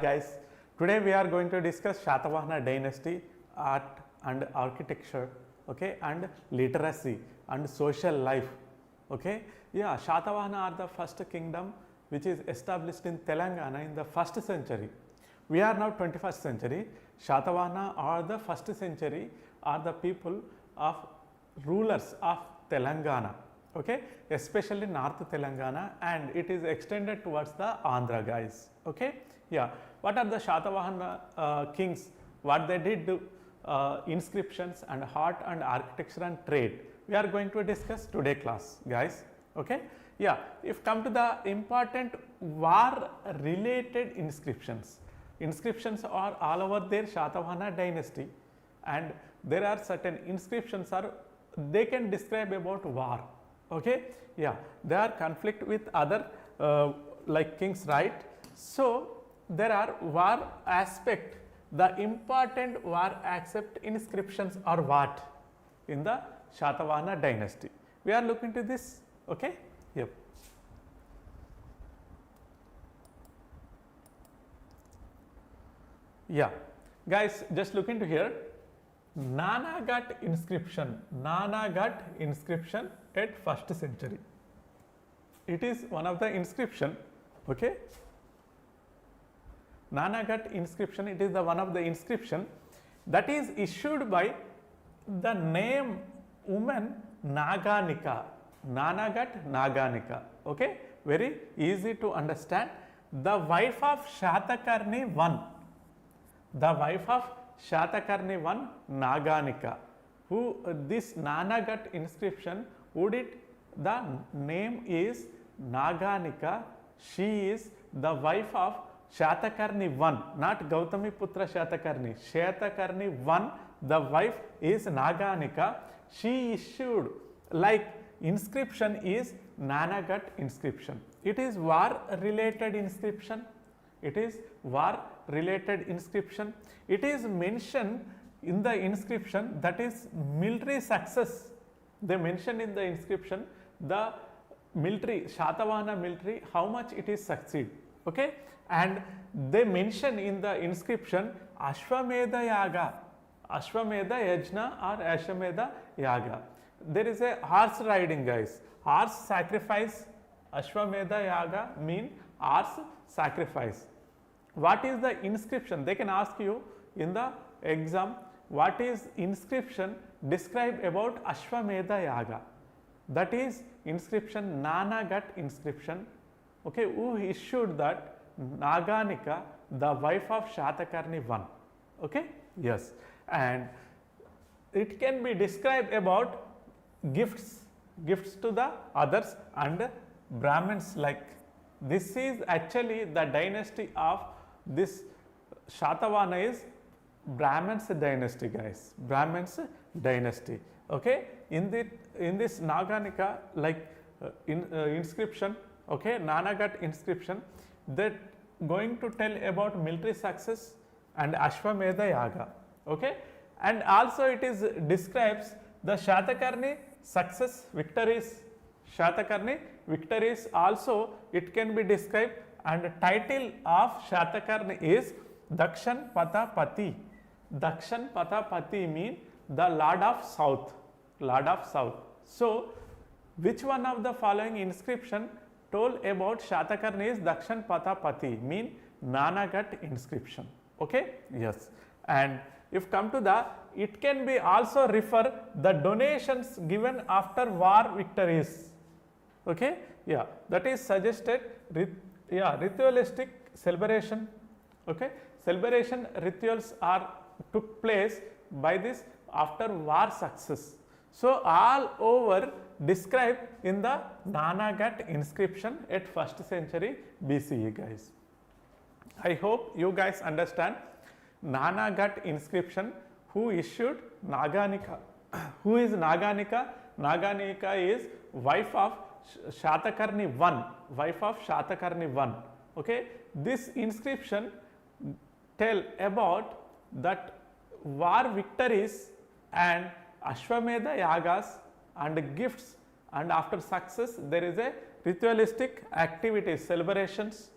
Guys, today we are going to discuss Satavahana Dynasty, art and architecture, okay, and literacy and social life, okay. Yeah, Satavahana are the first kingdom which is established in Telangana in the 1st century. We are now 21st century. Satavahana are the 1st century are the people of rulers of Telangana, okay, especially North Telangana, and it is extended towards the Andhra, guys, okay. Yeah, what are the Satavahana kings? What they did do? Inscriptions and art and architecture and trade. We are going to discuss today class, guys, okay. Yeah, if come to the important war related inscriptions, inscriptions are all over their Satavahana dynasty, and there are certain inscriptions are they can describe about war, okay. Yeah, they are conflict with other like kings, right. So there are war aspect, the important war aspect inscriptions are what in the Satavahana dynasty. We are looking to this, okay. Yep. Yeah, guys, just look into here. Nanagat inscription at 1st century. It is one of the inscription, okay. Nanagat inscription, it is the one of the inscription that is issued by the name woman Naganika, Nanagat Naganika, okay, very easy to understand. The wife of Shatakarni I, the wife of Shatakarni I, Naganika, who this Nanagat inscription, would it, the name is Naganika, she is the wife of Shatakarni I, not Gautami Putra Shatakarni, Shatakarni I, the wife is Naganika. She issued like inscription is Nanagat inscription. It is war related inscription. It is war related inscription. It is mentioned in the inscription that is military success. They mention in the inscription the military, Satavahana military, how much it is succeed, okay. And they mention in the inscription Ashwamedha Yaga, Ashwamedha Yajna or Ashwamedha Yaga. There is a horse riding, guys, horse sacrifice. Ashwamedha Yaga mean horse sacrifice. What is the inscription? They can ask you in the exam, what is inscription describe about Ashwamedha Yaga? That is inscription Nanagat inscription, okay, who issued that Naganika, the wife of Shatakarni I, okay. Yes, and it can be described about gifts to the others and Brahmins, like this is actually the dynasty of this Satavahana is Brahmins dynasty, guys, Brahmins dynasty, okay. In this Naganika, like inscription, okay, Nanagat inscription, that going to tell about military success and Ashwamedha Yaga, okay. And also it is describes the Shatakarni success, victories, Shatakarni victories also it can be described, and title of Shatakarni is Dakshan Patapati. Dakshan Patapati mean the Lord of South, Lord of South. So which one of the following inscription told about Shatakarni is Dakshan Patapati, mean Nanagat inscription, okay. Yes, and if come to the, it can be also refer the donations given after war victories, okay. Yeah, that is suggested, yeah, ritualistic celebration, okay. Celebration rituals are took place by this after war success. So all over described in the Nanagat inscription at 1st century BCE, guys. I hope you guys understand Nanagat inscription, who issued Naganika. Who is Naganika? Naganika is wife of Shatakarni I, wife of Shatakarni I, okay. This inscription tell about that war victories and Ashwamedha Yagas and gifts, and after success there is a ritualistic activities, celebrations.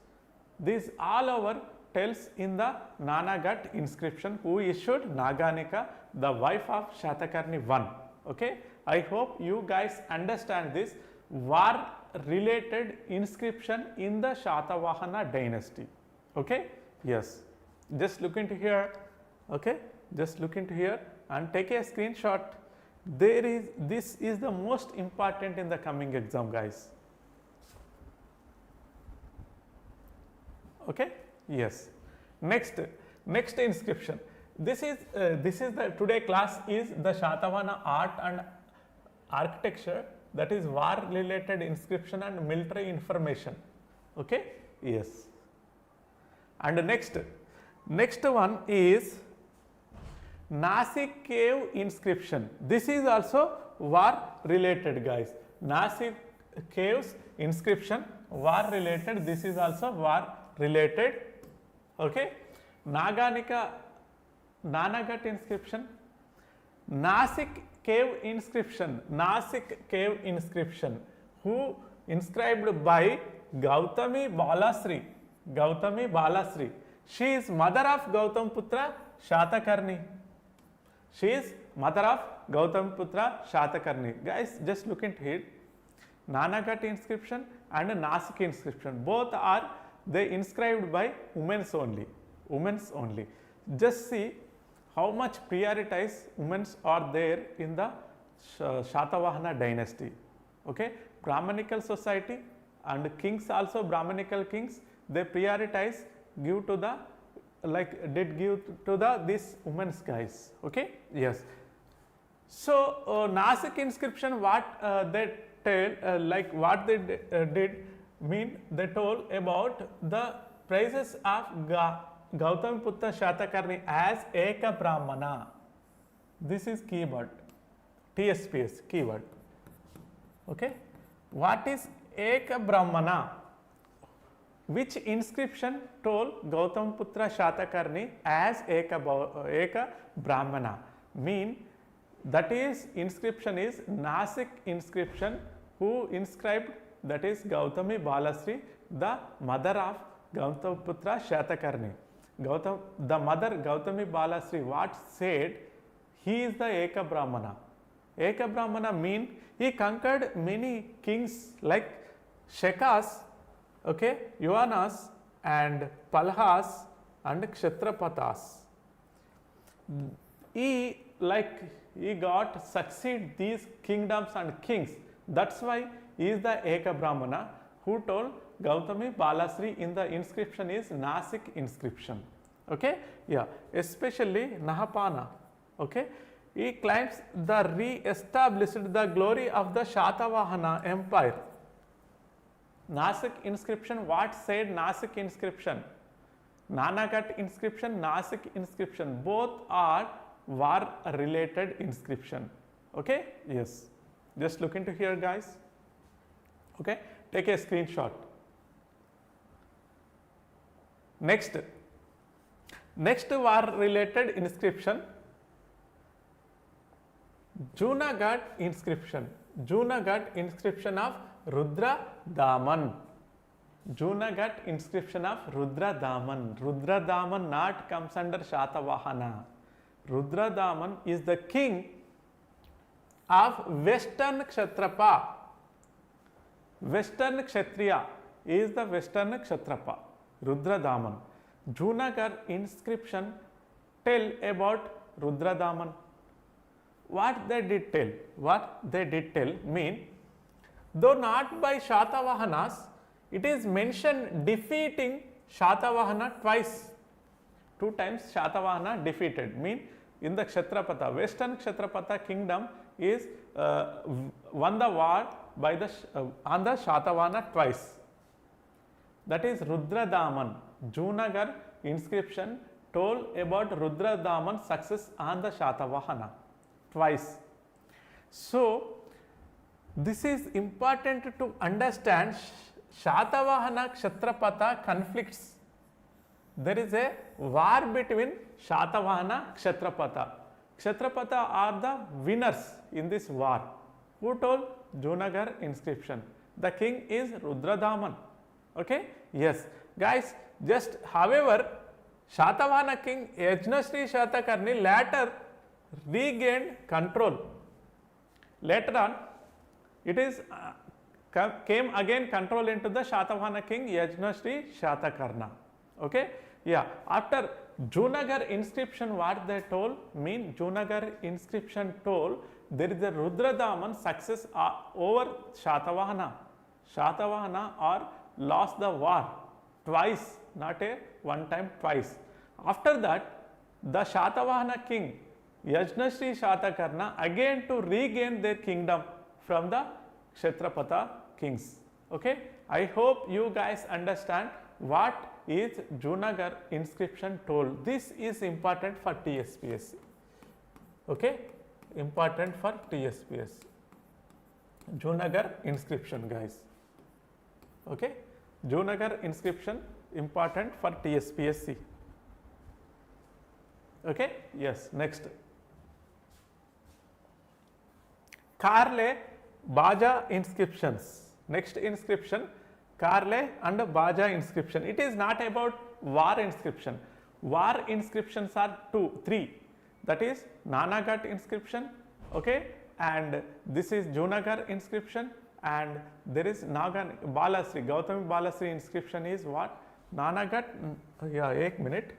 These all over tells in the Nanagat inscription who issued Naganika, the wife of Shatakarni I. Okay, I hope you guys understand this war related inscription in the Satavahana dynasty. Okay, yes, just look into here. Okay, just look into here and take a screenshot. This is the most important in the coming exam, guys. Okay, yes. Next inscription. This is the today class is the Satavahana art and architecture, that is war related inscription and military information. Okay, yes. And next one is Nasik cave inscription. This is also war related, guys. Nasik caves inscription, war related. This is also war related. Okay, Naganika, Nanagat inscription, Nasik cave inscription, Nasik cave inscription, who inscribed by Gautami Balasri. Gautami Balasri. She is mother of Gautam Putra Shatakarni. She is mother of Gautam Putra Shatakarni. Guys, just look into it. Nanagat inscription and Nasik inscription, both are they inscribed by women's only. Women's only. Just see how much prioritize women's are there in the Satavahana dynasty. Okay, Brahmanical society and kings also, Brahmanical kings, they prioritize, give to the this women's, guys. Okay, yes. So Nasik inscription, what they tell, what they did mean, they told about the praises of Gautam Putra Shatakarni as Eka Brahmana. This is keyword, TSPSC keyword. Okay, what is Eka Brahmana? Which inscription told Gautam Putra Shatakarni as Eka Brahmana? Mean that is inscription is Nasik inscription, who inscribed, that is Gautami Balasri, the mother of Gautam Putra Shatakarni. The mother Gautami Balasri, what said? He is the Eka Brahmana. Eka Brahmana mean he conquered many kings like Shekas, okay, Yuvanas and Palhas and Kshatrapatas. He got succeed these kingdoms and kings. That's why he is the Eka Brahmana, who told Gautami Balasri in the inscription is Nasik inscription. Okay, yeah, especially Nahapana. Okay, he claims the re-established the glory of the Satavahana empire. Nasik inscription, what said Nasik inscription? Nanagat inscription, Nasik inscription, both are war related inscription. Okay, yes, just look into here, guys. Okay, take a screenshot. Next war related inscription, Junagat inscription. Junagat inscription of Rudra Daman. Junagat inscription of Rudra Daman. Rudra Daman not comes under Satavahana. Rudra Daman is the king of Western Kshatrapa. Western Kshatriya is the Western Kshatrapa. Rudra Daman. Junagar inscription tell about Rudra Daman. What they did tell? What they did tell mean, though not by Satavahanas, it is mentioned defeating Satavahana twice. 2 times Satavahana defeated, mean in the Kshatrapata, Western Kshatrapata kingdom is won the war by the on the Satavahana twice. That is Rudra Daman. Junagar inscription told about Rudra Daman success on the Satavahana twice. So this is important to understand. Satavahana Kshatrapata conflicts. There is a war between Satavahana Kshatrapata. Kshatrapata are the winners in this war. Who told? Junagar inscription. The king is Rudra Daman. Okay? Yes. Guys, just however, Shatavahana king Yajnashri Shatakarni later regained control. Later on, it is came again control into the Shatavahana king Yajnashri Shatakarna. Okay, yeah. After Junagar inscription, what they told mean Junagar inscription told there is a Rudradaman success over Shatavahana. Shatavahana or lost the war twice, not a one time, twice. After that, the Shatavahana king Yajnashri Shatakarna again to regain their kingdom from the Kshatrapata kings. Okay, I hope you guys understand what is Junagar inscription told. This is important for TSPSC. Okay, important for TSPSC. Junagar inscription, guys. Okay, Junagar inscription important for TSPSC. Okay, yes, next. Karle Baja inscriptions. Next inscription, Karle and Baja inscription. It is not about war inscription. War inscriptions are three. That is Nanagat inscription, okay, and this is Junagar inscription, and there is Balasri, Gautami Balasri inscription is what? Nanagat, yeah, एक minute.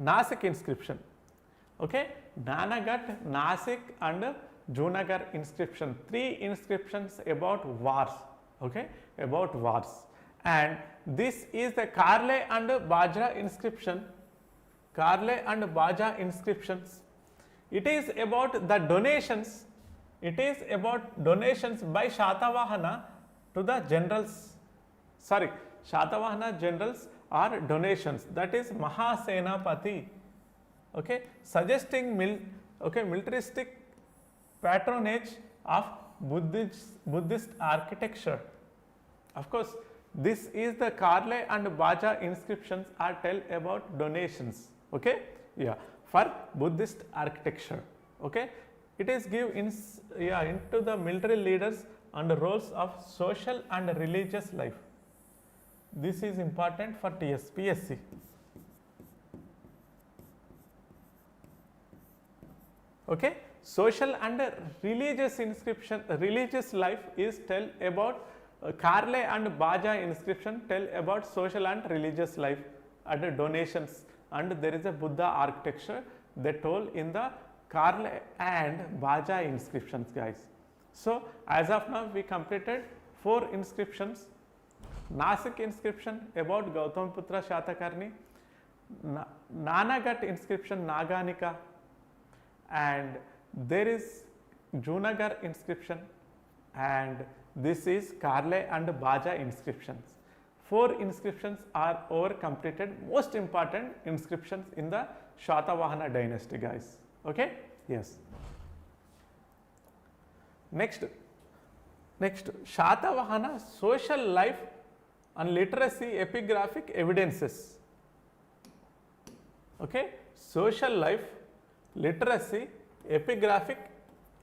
Nasik inscription, okay, Nanagat, Nasik and Junagar inscription, three inscriptions about wars, okay, about wars. And this is the Karle and Bajra inscription, Karle and Baja inscriptions. It is about the donations, it is about donations by Shatavahana to the generals, sorry, Shatavahana generals or donations, that is Mahasenapati, okay, suggesting militaristic patronage of Buddhist architecture. Of course, this is the Karle and Baja inscriptions are tell about donations, okay, yeah, for Buddhist architecture, okay. It is give into the military leaders and roles of social and religious life. This is important for TSPSC. Okay, social and religious inscription, religious life is tell about Karle and Baja inscription tell about social and religious life and donations, and there is a Buddha architecture they told in the Karle and Baja inscriptions, guys. So as of now we completed 4 inscriptions. Nasik inscription about Gautamiputra Shatakarni, Nanagat inscription Naganika, and there is Junagar inscription, and this is Karle and Baja inscriptions. 4 inscriptions are over completed, most important inscriptions in the Satavahana dynasty, guys. Okay, yes. Next Satavahana social life and literacy epigraphic evidences. Okay, social life, literacy, epigraphic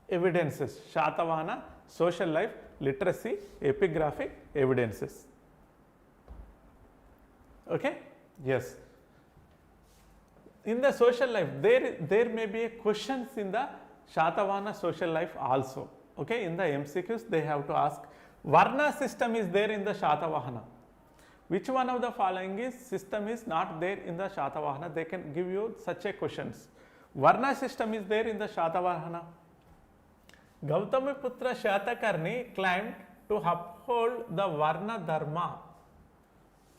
evidences. Satavahana social life, literacy, epigraphic evidences. Okay, yes. In the social life, there may be a questions in the Satavahana social life also. Okay, in the MCQs they have to ask, Varna system is there in the Satavahana. Which one of the following is system is not there in the Satavahana? They can give you such a questions. Varna system is there in the Satavahana. Gautamiputra Shatakarni claimed to uphold the Varna Dharma.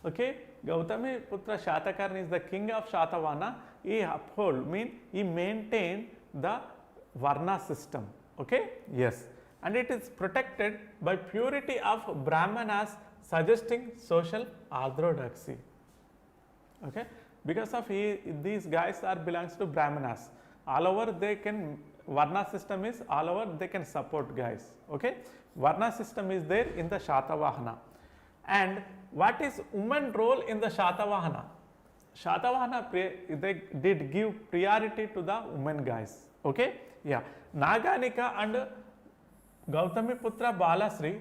Okay, Gautamiputra Shatakarni is the king of Satavahana. He uphold mean he maintained the Varna system. Okay, yes, and it is protected by purity of Brahmanas, suggesting social orthodoxy. Okay, because of these guys are belongs to Brahmanas. All over they can, Varna system is all over they can support, guys. Okay, Varna system is there in the Satavahana. And what is woman role in the Satavahana? Satavahana they did give priority to the women, guys. Okay, yeah. Naganika and Gautamiputra Balasri,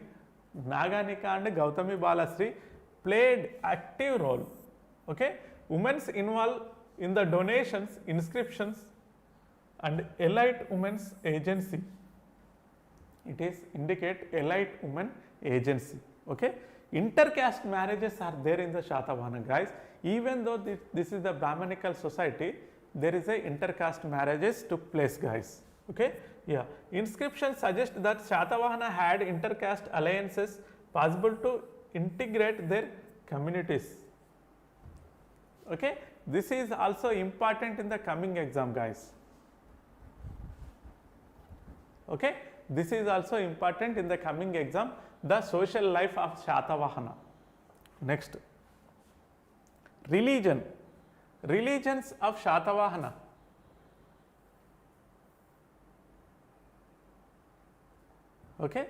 Naganika and Gautami Balasri played active role Okay, women's involved in the donations, inscriptions and elite women's agency. It is indicate elite women agency. Okay, intercaste marriages are there in the Satavahana, guys. Even though this is the Brahmanical society, there is a intercaste marriages took place, guys. Okay, yeah. Inscriptions suggest that Satavahana had intercaste alliances possible to integrate their communities. Okay, this is also important in the coming exam, guys. Okay, this is also important in the coming exam, the social life of Satavahana. Next, religion, religions of Satavahana. Okay,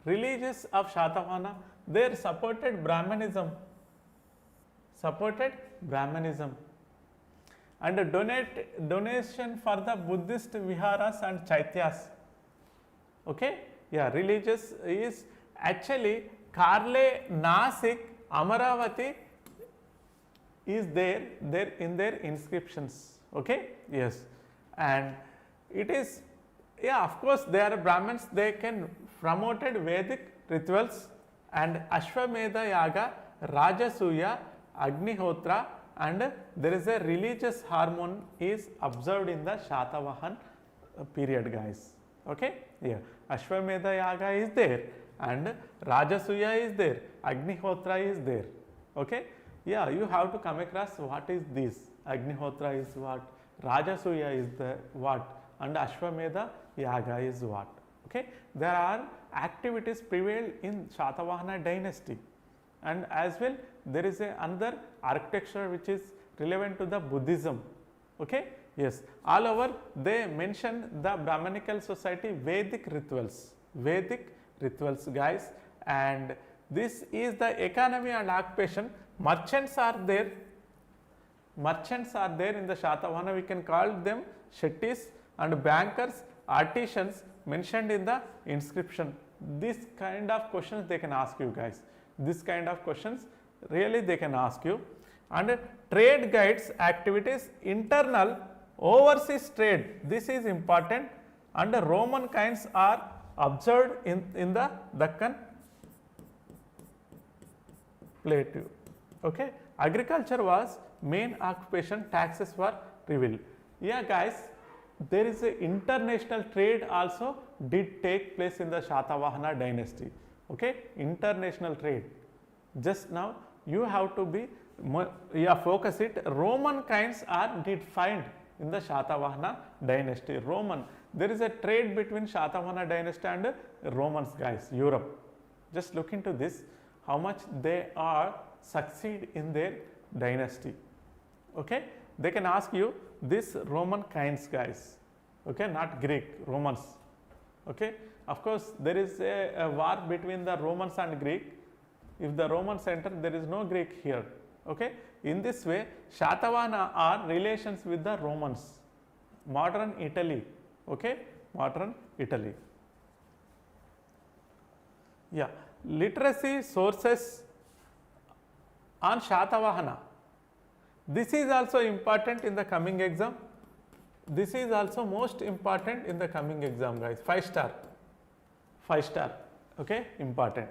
religions of Satavahana, they supported Brahmanism, and donation for the Buddhist viharas and chaityas. Okay, yeah, religious is actually Karle, Nasik, Amaravati is there in their inscriptions. Okay, yes, and it is, yeah, of course they are Brahmins, they can promoted Vedic rituals and Ashwamedha Yaga, Rajasuya, Agnihotra, and there is a religious harmony is observed in the Satavahan period, guys. Okay, yeah, Ashwamedha Yaga is there and Rajasuya is there, Agnihotra is there. Okay, yeah, you have to come across what is this, Agnihotra is what, Rajasuya is the what, and Ashwamedha Yaga is what. Okay, there are activities prevailed in Satavahana dynasty, and as well there is another architecture which is relevant to the Buddhism. Okay, yes, all over they mention the Brahmanical society Vedic rituals, guys, and this is the economy and occupation. Merchants are there in the Satavahana, we can call them shettis, and bankers, artisans mentioned in the inscription. This kind of questions they can ask you, guys. This kind of questions really they can ask you. And trade guides activities, internal, overseas trade, this is important, and the Roman coins are observed in the Deccan Plateau. Okay, agriculture was main occupation, taxes were revealed. Yeah, guys, there is a international trade also did take place in the Satavahana dynasty. Okay, international trade. Just now you have to be focus it. Roman coins are did find in the Satavahana dynasty. Roman, there is a trade between Satavahana dynasty and Romans, guys, Europe. Just look into this, how much they are succeed in their dynasty. Okay, they can ask you this Roman coins, guys. Okay, not Greek, Romans. Okay, of course there is a war between the Romans and Greek. If the Romans enter, there is no Greek here. Okay, in this way Satavahana are relations with the Romans, modern Italy. Okay, modern Italy. Yeah, literacy sources on Satavahana. This is also important in the coming exam. This is also most important in the coming exam, guys. 5 star. 5 star. Okay, important.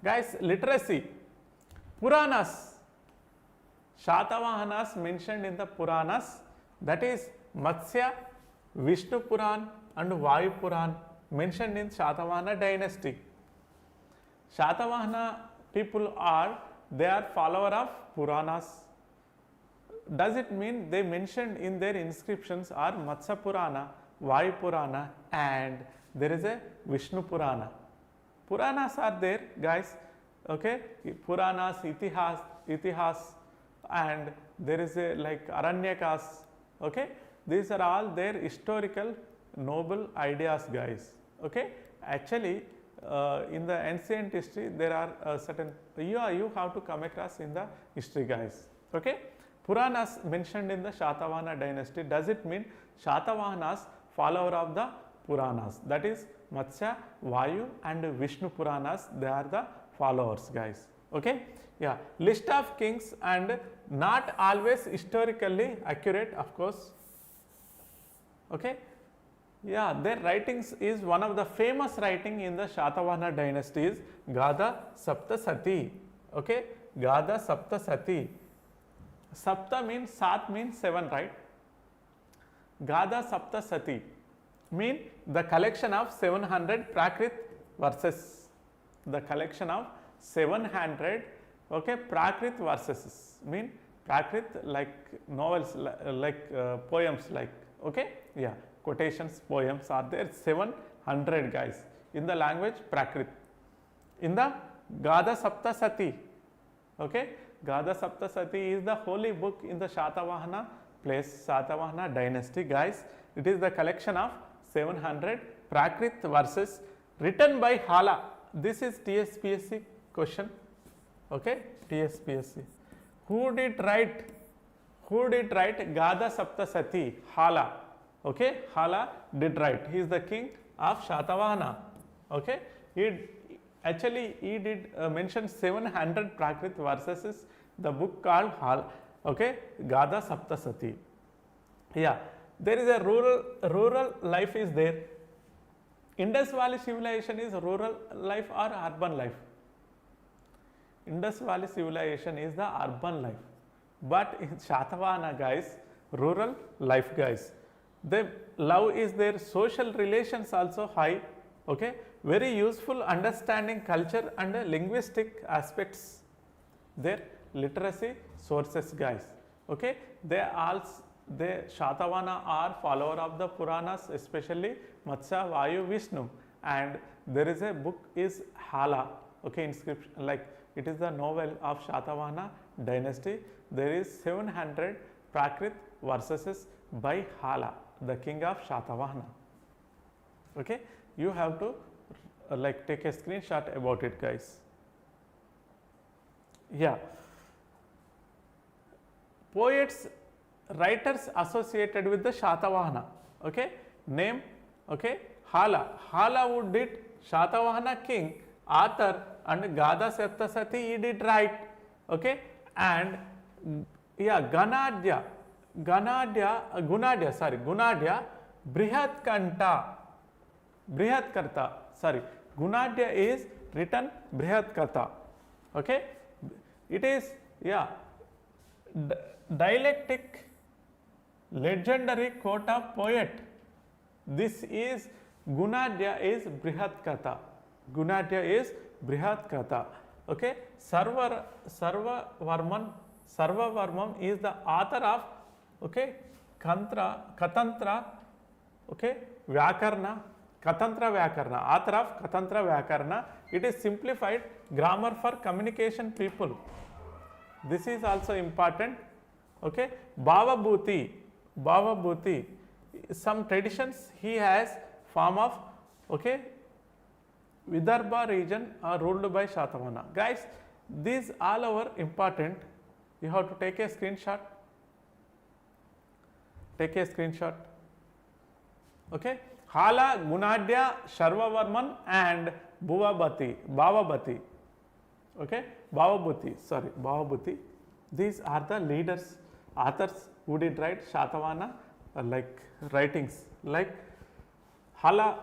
Guys, literacy. Puranas. Satavahanas mentioned in the Puranas, that is Matsya, Vishnu Puran and Vayu Puran mentioned in Satavahana dynasty. Satavahana people they are follower of Puranas. Does it mean they mentioned in their inscriptions are Matsya Purana, Vayu Purana, and there is a Vishnu Purana. Puranas are there, guys. Okay, Puranas, Itihas, and there is a like Aranyakas. Okay, these are all their historical noble ideas, guys. Okay, actually in the ancient history there are certain you have to come across in the history, guys. Okay, Puranas mentioned in the Satavahana dynasty. Does it mean Satavahanas follower of the Puranas? That is Matsya, Vayu and Vishnu Puranas, they are the followers, guys. Okay, yeah, list of kings and not always historically accurate, of course. Okay, yeah, their writings is one of the famous writing in the Satavahana dynasty is Gada Saptasati. Okay, Gada Saptasati. Sapta means, Sat means 7, right? Gada Saptasati mean the collection of 700 Prakrit verses. The collection of 700, okay, Prakrit verses mean Prakrit like novels, like poems, like, okay, yeah, quotations, poems are there, 700, guys, in the language Prakrit. In the Gada Saptasati, okay, Gada Saptasati is the holy book in the Satavahana place, Satavahana dynasty, guys. It is the collection of 700 Prakrit verses written by Hala. This is TSPSC question, okay, TSPSC. Who did write Gada Saptasati? Hala, okay, Hala did write. He is the king of Satavahana, okay. He did mention 700 Prakrit verses is the book called Hala, okay, Gada Saptasati. Yeah, there is a rural life is there. Indus Valley civilization is rural life or urban life? Indus Valley civilization is the urban life, but in Satavahana, guys, rural life, guys. The love is there, social relations also high, okay, very useful understanding culture and linguistic aspects, their literacy sources, guys, okay. The Satavahana are follower of the Puranas, especially Matsya, Vayu, Vishnu, and there is a book is Hala, okay, inscription, like it is the novel of Satavahana dynasty. There is 700 Prakrit verses by Hala, the king of Satavahana, okay. You have to like take a screenshot about it, guys. Yeah, poets, writers associated with the Satavahana, okay, name, okay, Hala. Hala who did Satavahana king, author, and Gada Saptasati he did write, okay, and yeah, Gunadia, Brihatkarta, sorry, Gunadia is written Brihatkarta, okay. It is, yeah, dialectic legendary quote of poet. This is Gunadia is Brihatkatha. Gunadia is Brihatkatha. Okay. Sarvavarman is the author of, okay, Katantra, okay, Vyakarna, author of Katantra Vyakarna. It is simplified grammar for communication people. This is also important, okay. Bhavabhuti, some traditions he has form of, okay, Vidarbha region are ruled by Satavahana. Guys, these all are important. You have to take a screenshot. Okay. Hala, Gunadia, Sarvavarman and Bhavabhuti. Okay. Bhavabhuti. These are the leaders, authors who did write Satavahana like writings. Like Hala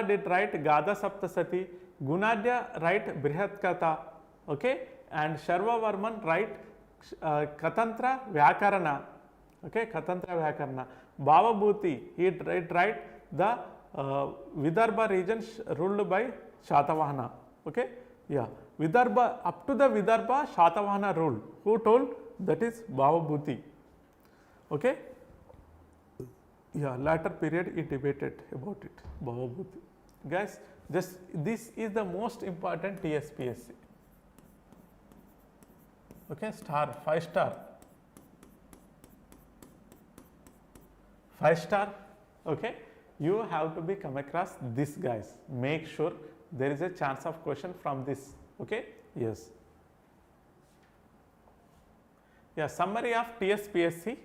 did write Gada Saptasati, Gunadia write Brihatkatha, okay, and Sarvavarman write Katantra Vyakarana, okay, Bhavabhuti he did write the Vidarbha region ruled by Satavahana, okay, yeah, Vidarbha, up to the Vidarbha Satavahana ruled. Who told? That is Bhavabhuti, okay. Yeah, later period he debated about it, Bhavabhuti. Guys, this is the most important TSPSC. Okay, 5 star. 5 star, okay. You have to be come across this, guys. Make sure there is a chance of question from this, okay. Yes. Yeah, summary of TSPSC.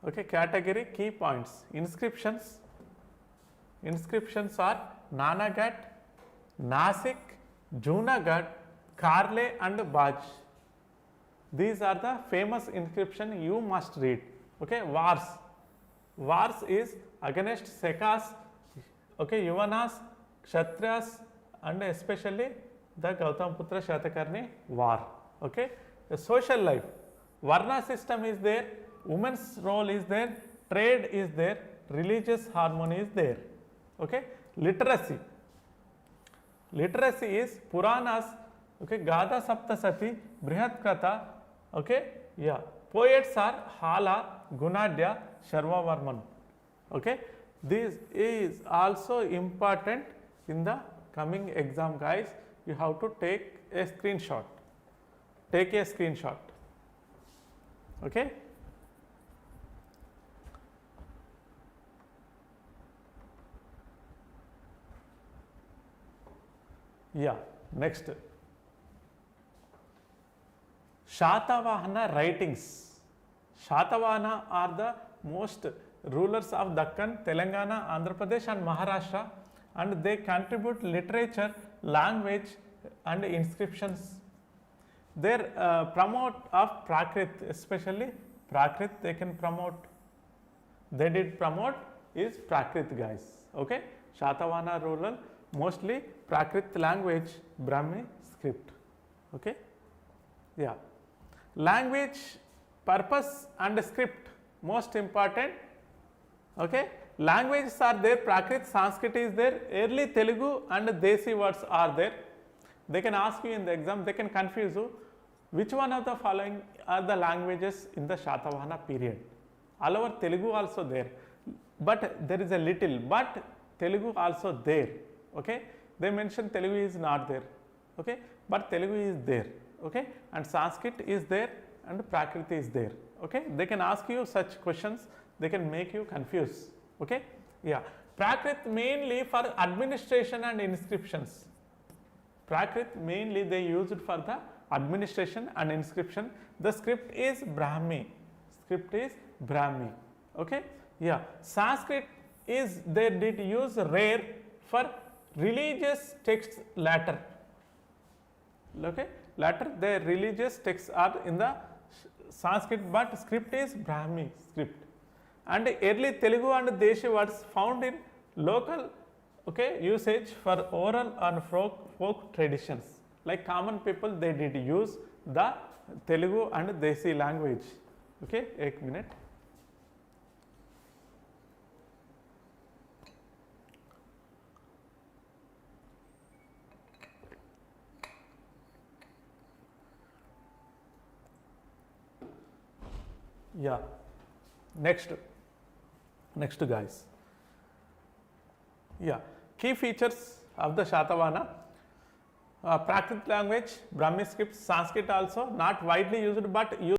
Okay, category key points, inscriptions, inscriptions are Nanagat, Nasik, Junagadh, Karle and Baj. These are the famous inscription you must read. Okay, wars. Wars is against Sekas, okay, Yuvanas, Kshatriyas and especially the Gautamaputra Shatakarni war. Okay, the social life. Varna system is there, women's role is there, trade is there, religious harmony is there. Okay, literacy. Literacy is Puranas, okay, Gada Saptasati, Brihat Katha, okay, yeah. Poets are Hala, Gunadya, Sharvavarman. Okay, this is also important in the coming exam, guys. You have to take a screenshot. Take a screenshot. Okay. Yeah, next. Satavahana writings. Satavahana are the most rulers of Deccan, Telangana, Andhra Pradesh and Maharashtra, and they contribute literature, language and inscriptions. Their promote of Prakrit, especially Prakrit they can promote. They did promote is Prakrit, guys. Okay, Satavahana ruler mostly Prakrit language, Brahmi script. Okay, yeah. Language, purpose and script most important. Okay, languages are there, Prakrit, Sanskrit is there, early Telugu and Desi words are there. They can ask you in the exam, they can confuse you. Which one of the following are the languages in the Satavahana period? All over Telugu also there, but there is a little, but Telugu also there. Okay, they mention Telugu is not there. Okay, but Telugu is there. Okay, and Sanskrit is there and Prakrit is there. Okay, they can ask you such questions, they can make you confused. Okay, yeah. Prakrit mainly for administration and inscriptions. Prakrit mainly they use it for the administration and inscription. The script is Brahmi. Script is Brahmi. Okay, yeah. Sanskrit is they did use rare for religious texts later. Okay, later the religious texts are in the Sanskrit, but script is Brahmi script. And early Telugu and Deshi words found in local, okay, usage for oral and folk traditions. Like common people, they did use the Telugu and Desi language. Okay, 1 minute. Yeah, next guys. Yeah, key features of the Satavahana. Prakrit language, Brahmi script, Sanskrit also not widely used but used